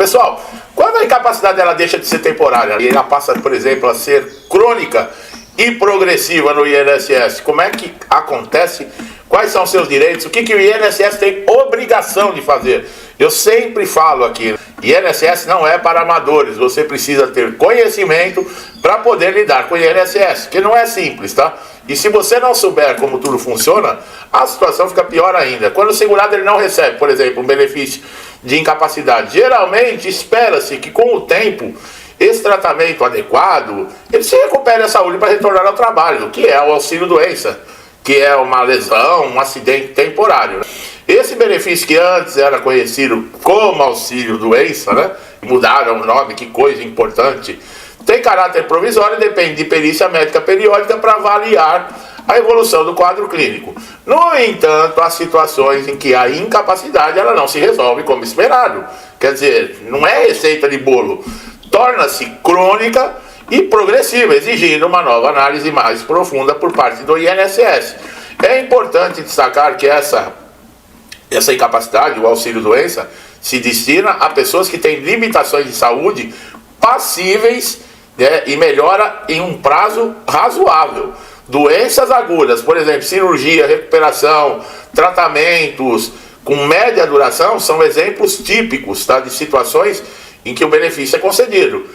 Pessoal, quando a incapacidade ela deixa de ser temporária e ela passa, por exemplo, a ser crônica e progressiva no INSS, como é que acontece? Quais são seus direitos? O que o INSS tem obrigação de fazer? Eu sempre falo aqui, INSS não é para amadores, você precisa ter conhecimento para poder lidar com o INSS, que não é simples, tá? E se você não souber como tudo funciona, a situação fica pior ainda. Quando o segurado ele não recebe, por exemplo, um benefício de incapacidade, geralmente espera-se que com o tempo, esse tratamento adequado, ele se recupere a saúde para retornar ao trabalho, que é o auxílio-doença, que é uma lesão, um acidente temporário. Esse benefício que antes era conhecido como auxílio-doença, né? Mudaram o nome, que coisa importante. Tem caráter provisório e depende de perícia médica periódica para avaliar a evolução do quadro clínico. No entanto, há situações em que a incapacidade ela não se resolve como esperado. Quer dizer, não é receita de bolo. Torna-se crônica e progressiva, exigindo uma nova análise mais profunda por parte do INSS. É importante destacar que essa incapacidade, o auxílio-doença, se destina a pessoas que têm limitações de saúde passíveis, né, e melhora em um prazo razoável. Doenças agudas, por exemplo, cirurgia, recuperação, tratamentos com média duração, são exemplos típicos, tá, de situações em que o benefício é concedido.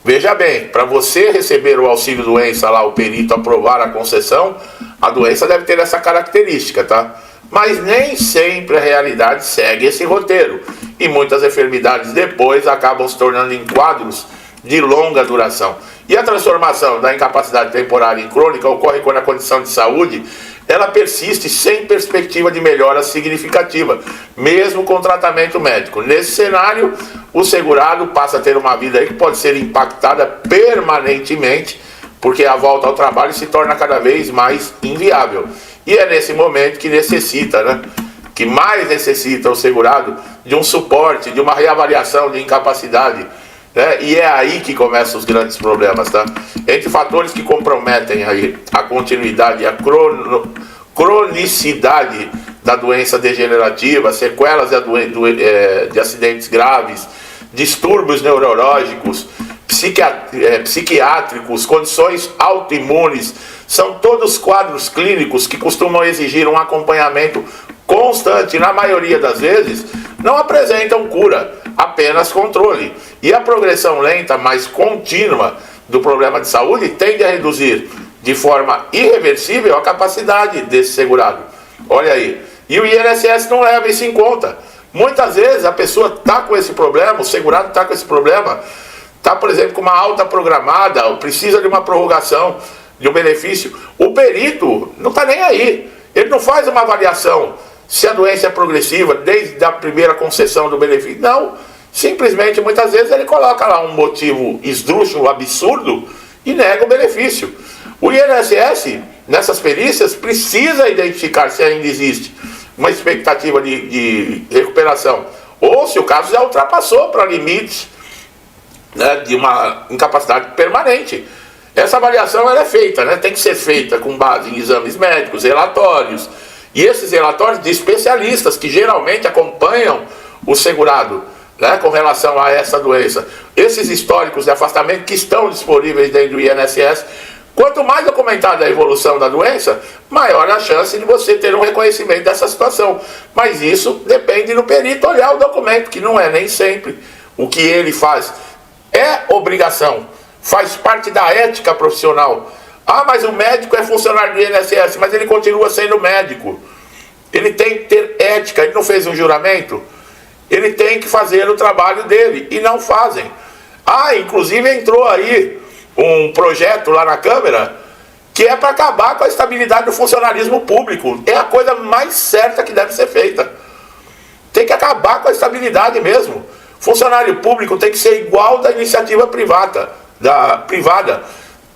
Veja bem, para você receber o auxílio-doença lá, o perito aprovar a concessão, a doença deve ter essa característica, tá? Mas nem sempre a realidade segue esse roteiro. E muitas enfermidades depois acabam se tornando em quadros de longa duração. E a transformação da incapacidade temporária em crônica ocorre quando a condição de saúde ela persiste sem perspectiva de melhora significativa, mesmo com tratamento médico. Nesse cenário, o segurado passa a ter uma vida aí que pode ser impactada permanentemente, porque a volta ao trabalho se torna cada vez mais inviável. E é nesse momento que necessita, né? Que mais necessita o segurado de um suporte, de uma reavaliação de incapacidade, né? E é aí que começam os grandes problemas, tá? Entre fatores que comprometem aí a continuidade e a cronicidade da doença degenerativa, sequelas de acidentes graves, distúrbios neurológicos, psiquiátricos, condições autoimunes, são todos quadros clínicos que costumam exigir um acompanhamento constante. Na maioria das vezes, não apresentam cura, apenas controle. E a progressão lenta, mas contínua do problema de saúde tende a reduzir de forma irreversível a capacidade desse segurado. Olha aí. E o INSS não leva isso em conta. Muitas vezes a pessoa está com esse problema, o segurado está com esse problema, está, por exemplo, com uma alta programada, ou precisa de uma prorrogação de um benefício. O perito não está nem aí. Ele não faz uma avaliação se a doença é progressiva desde a primeira concessão do benefício. Não. Simplesmente, muitas vezes, ele coloca lá um motivo esdrúxulo, absurdo, e nega o benefício. O INSS, nessas perícias, precisa identificar se ainda existe uma expectativa de recuperação, ou se o caso já ultrapassou para limites, né, de uma incapacidade permanente. Essa avaliação ela é feita, né, tem que ser feita com base em exames médicos, relatórios, e esses relatórios de especialistas que geralmente acompanham o segurado, né, com relação a essa doença. Esses históricos de afastamento que estão disponíveis dentro do INSS, quanto mais documentada a evolução da doença, maior a chance de você ter um reconhecimento dessa situação. Mas isso depende do perito olhar o documento, que não é nem sempre o que ele faz. É obrigação, faz parte da ética profissional. Ah, mas o médico é funcionário do INSS, mas ele continua sendo médico. Ele tem que ter ética, ele não fez um juramento? Ele tem que fazer o trabalho dele, e não fazem. Ah, inclusive entrou aí um projeto lá na Câmara que é para acabar com a estabilidade do funcionalismo público. É a coisa mais certa que deve ser feita. Tem que acabar com a estabilidade mesmo. Funcionário público tem que ser igual da iniciativa privada.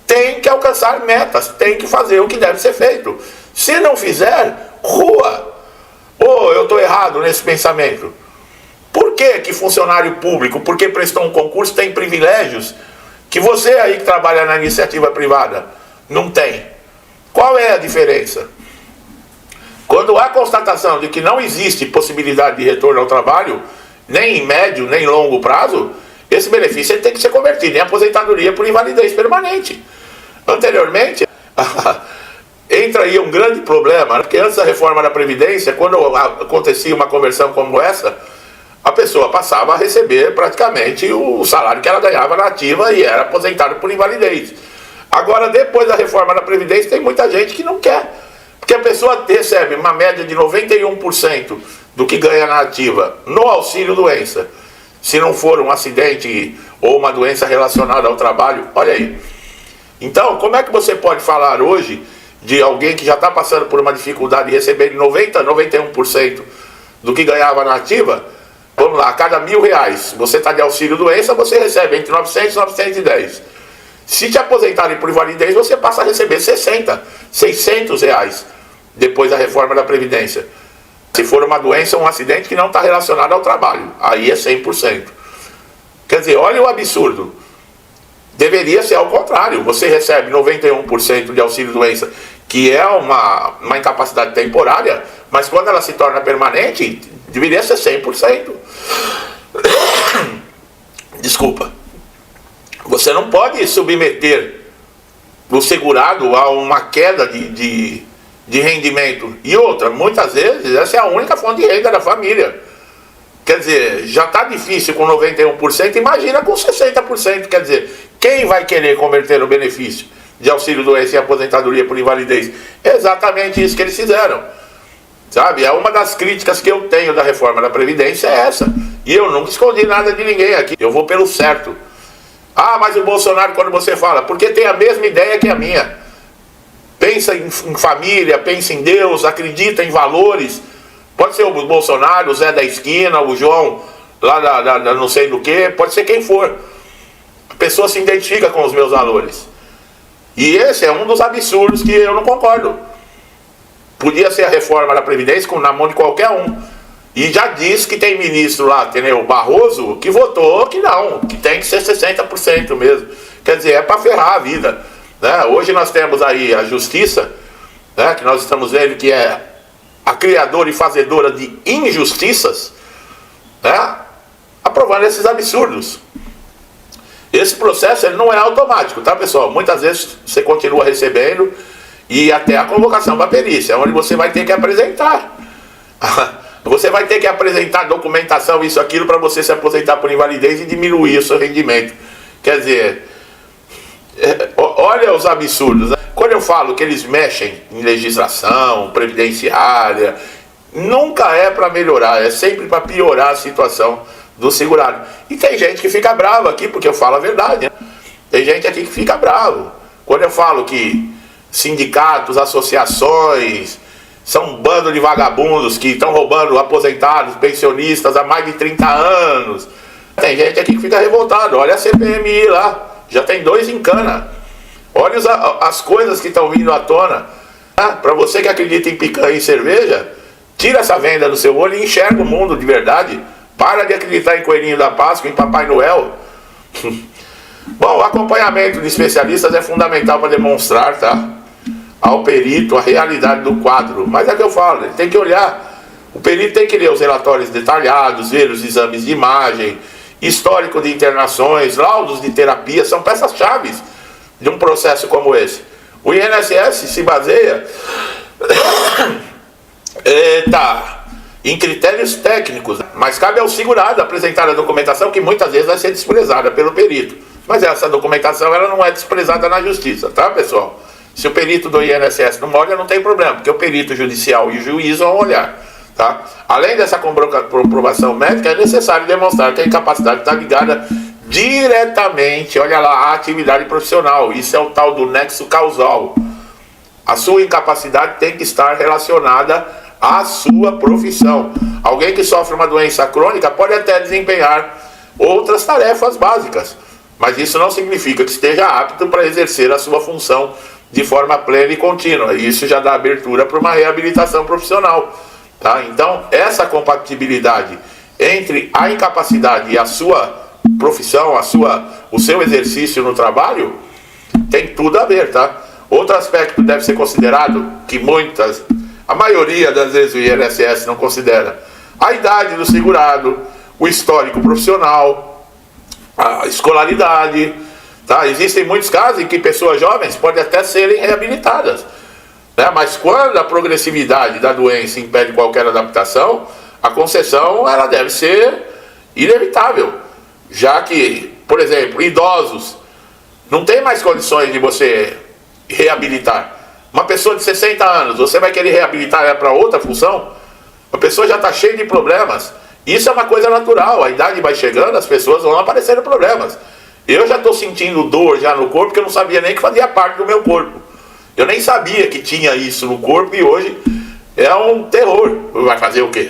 Tem que alcançar metas, tem que fazer o que deve ser feito. Se não fizer, rua. Ou eu estou errado nesse pensamento? Por que funcionário público, porque prestou um concurso, tem privilégios que você aí que trabalha na iniciativa privada não tem? Qual é a diferença? Quando há constatação de que não existe possibilidade de retorno ao trabalho, nem em médio, nem em longo prazo, esse benefício ele tem que ser convertido em aposentadoria por invalidez permanente. Anteriormente, entra aí um grande problema, porque antes da reforma da Previdência, quando acontecia uma conversão como essa, a pessoa passava a receber praticamente o salário que ela ganhava na ativa e era aposentada por invalidez. Agora, depois da reforma da Previdência, tem muita gente que não quer, porque a pessoa recebe uma média de 91% do que ganha na ativa no auxílio-doença, se não for um acidente ou uma doença relacionada ao trabalho. Olha aí. Então, como é que você pode falar hoje de alguém que já está passando por uma dificuldade e recebendo 90%, 91% do que ganhava na ativa? Vamos lá, a cada R$1.000, você está de auxílio-doença, você recebe entre 900 e 910. Se te aposentarem por invalidez, você passa a receber 60, R$600 depois da reforma da Previdência. Se for uma doença ou um acidente que não está relacionado ao trabalho, aí é 100%. Quer dizer, olha o absurdo. Deveria ser ao contrário. Você recebe 91% de auxílio-doença, que é uma incapacidade temporária, mas quando ela se torna permanente, deveria ser 100%. Desculpa. Você não pode submeter o segurado a uma queda de rendimento. E outra, muitas vezes, essa é a única fonte de renda da família. Quer dizer, já está difícil com 91%, imagina com 60%. Quer dizer, quem vai querer converter o benefício de auxílio-doença e aposentadoria por invalidez? É exatamente isso que eles fizeram. Sabe, é uma das críticas que eu tenho da reforma da Previdência é essa. E eu nunca escondi nada de ninguém aqui. Eu vou pelo certo. Ah, mas o Bolsonaro, quando você fala, porque tem a mesma ideia que a minha. Pensa em família, pensa em Deus, acredita em valores. Pode ser o Bolsonaro, o Zé da esquina, o João lá da não sei do que, pode ser quem for. A pessoa se identifica com os meus valores. E esse é um dos absurdos que eu não concordo. Podia ser a reforma da Previdência na mão de qualquer um. E já disse que tem ministro lá, entendeu? Barroso, que votou que não, que tem que ser 60% mesmo. Quer dizer, é para ferrar a vida. Né? Hoje nós temos aí a justiça, né, que nós estamos vendo que é a criadora e fazedora de injustiças, né, aprovando esses absurdos. Esse processo ele não é automático, tá, pessoal? Muitas vezes você continua recebendo e até a convocação para perícia, onde você vai ter que apresentar. Você vai ter que apresentar documentação, isso, aquilo, para você se aposentar por invalidez e diminuir o seu rendimento. Quer dizer, olha os absurdos, né? Quando eu falo que eles mexem em legislação previdenciária, nunca é para melhorar, é sempre para piorar a situação do segurado. E tem gente que fica brava aqui, porque eu falo a verdade, né? Tem gente aqui que fica bravo. Quando eu falo que sindicatos, associações são um bando de vagabundos que estão roubando aposentados, pensionistas há mais de 30 anos. Tem gente aqui que fica revoltado. Olha a CPMI lá, já tem 2 em cana. Olha as coisas que estão vindo à tona. Para você que acredita em picanha e cerveja, tira essa venda do seu olho e enxerga o mundo de verdade. Para de acreditar em Coelhinho da Páscoa, em Papai Noel. Bom, o acompanhamento de especialistas é fundamental para demonstrar, tá, ao perito a realidade do quadro. Mas é que eu falo, ele tem que olhar. O perito tem que ler os relatórios detalhados, ver os exames de imagem, histórico de internações, laudos de terapia, são peças-chave de um processo como esse. O INSS se baseia em critérios técnicos, mas cabe ao segurado apresentar a documentação que muitas vezes vai ser desprezada pelo perito. Mas essa documentação ela não é desprezada na justiça, tá, pessoal? Se o perito do INSS não olha, não tem problema, porque o perito judicial e o juiz vão olhar, tá? Além dessa comprovação médica, é necessário demonstrar que a incapacidade está ligada diretamente, olha lá, à atividade profissional. Isso é o tal do nexo causal. A sua incapacidade tem que estar relacionada à sua profissão. Alguém que sofre uma doença crônica pode até desempenhar outras tarefas básicas, mas isso não significa que esteja apto para exercer a sua função de forma plena e contínua. Isso já dá abertura para uma reabilitação profissional, tá? Então, essa compatibilidade entre a incapacidade e a sua profissão, o seu exercício no trabalho, tem tudo a ver, tá? Outro aspecto deve ser considerado, que a maioria das vezes o INSS não considera: a idade do segurado, o histórico profissional, a escolaridade, tá? Existem muitos casos em que pessoas jovens podem até serem reabilitadas, né? Mas quando a progressividade da doença impede qualquer adaptação, a concessão ela deve ser inevitável, já que, por exemplo, idosos não tem mais condições de você reabilitar. Uma pessoa de 60 anos, você vai querer reabilitar ela para outra função? A pessoa já está cheia de problemas. Isso é uma coisa natural, a idade vai chegando, as pessoas vão aparecendo problemas. Eu já estou sentindo dor já no corpo, que eu não sabia nem que fazia parte do meu corpo. Eu nem sabia que tinha isso no corpo e hoje é um terror. Vai fazer o quê?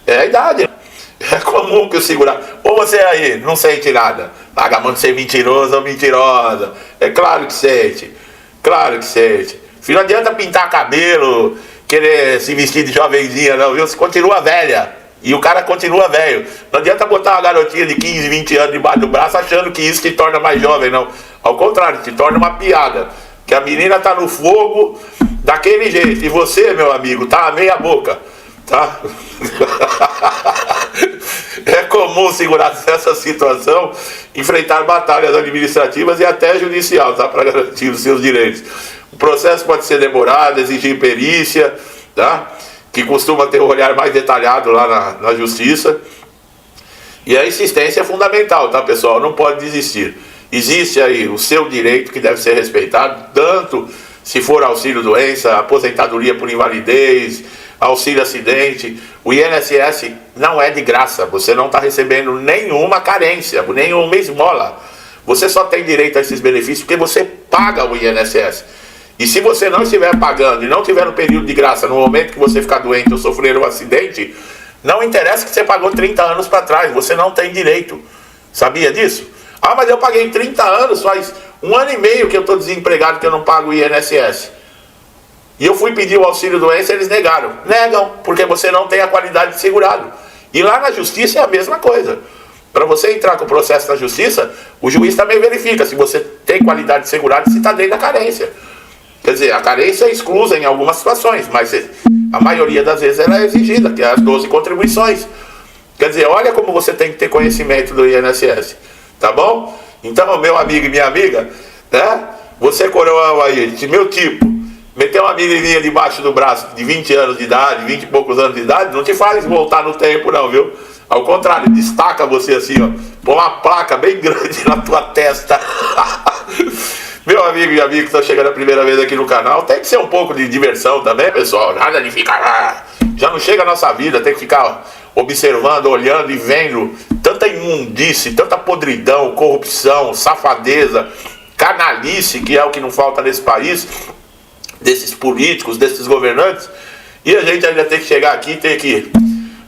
É a idade. É comum que eu segurar. Ou você aí não sente nada. Larga a mão de ser mentiroso ou mentirosa. É claro que sente. Claro que sente. Filho, não adianta pintar cabelo, querer se vestir de jovenzinha, não, viu? Você continua velha. E o cara continua velho. Não adianta botar uma garotinha de 15, 20 anos debaixo do braço achando que isso te torna mais jovem, não. Ao contrário, te torna uma piada. Que a menina tá no fogo daquele jeito. E você, meu amigo, tá a meia boca. Tá? É comum segurar essa situação, enfrentar batalhas administrativas e até judicial, tá? Para garantir os seus direitos. O processo pode ser demorado, exigir perícia, tá? Que costuma ter um olhar mais detalhado lá na justiça. E a insistência é fundamental, tá, pessoal? Não pode desistir. Existe aí o seu direito que deve ser respeitado, tanto se for auxílio-doença, aposentadoria por invalidez, auxílio-acidente. O INSS não é de graça, você não está recebendo nenhuma carência, nenhuma esmola. Você só tem direito a esses benefícios porque você paga o INSS. E se você não estiver pagando e não tiver no período de graça, no momento que você ficar doente ou sofrer um acidente, não interessa que você pagou 30 anos para trás, você não tem direito. Sabia disso? Ah, mas eu paguei 30 anos, faz 1 ano e meio que eu estou desempregado, que eu não pago o INSS. E eu fui pedir o auxílio-doença, eles negaram. Negam, porque você não tem a qualidade de segurado. E lá na justiça é a mesma coisa. Para você entrar com o processo na justiça, o juiz também verifica se você tem qualidade de segurado e se está dentro da carência. Quer dizer, a carência é exclusa em algumas situações, mas a maioria das vezes ela é exigida, que é as 12 contribuições. Quer dizer, olha como você tem que ter conhecimento do INSS. Tá bom? Então, meu amigo e minha amiga, né? Você coroão aí, de meu tipo, meter uma menininha debaixo do braço de 20 anos de idade, 20 e poucos anos de idade, não te faz voltar no tempo não, viu? Ao contrário, destaca você assim, ó. Põe uma placa bem grande na tua testa. Meu amigo e amiga que está chegando a primeira vez aqui no canal, tem que ser um pouco de diversão também, pessoal. Nada de ficar lá. Já não chega a nossa vida, tem que ficar observando, olhando e vendo tanta imundície, tanta podridão, corrupção, safadeza, canalice, que é o que não falta nesse país, desses políticos, desses governantes, e a gente ainda tem que chegar aqui e ter que...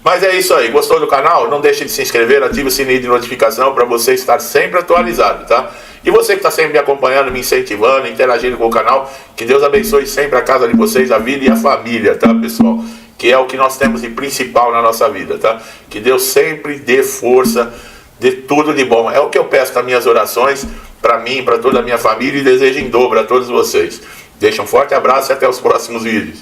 Mas é isso aí, gostou do canal? Não deixe de se inscrever, ative o sininho de notificação para você estar sempre atualizado, tá? E você que está sempre me acompanhando, me incentivando, interagindo com o canal, que Deus abençoe sempre a casa de vocês, a vida e a família, tá, pessoal? Que é o que nós temos de principal na nossa vida, tá? Que Deus sempre dê força, dê tudo de bom. É o que eu peço nas minhas orações, para mim, para toda a minha família, e desejo em dobro a todos vocês. Deixa um forte abraço e até os próximos vídeos.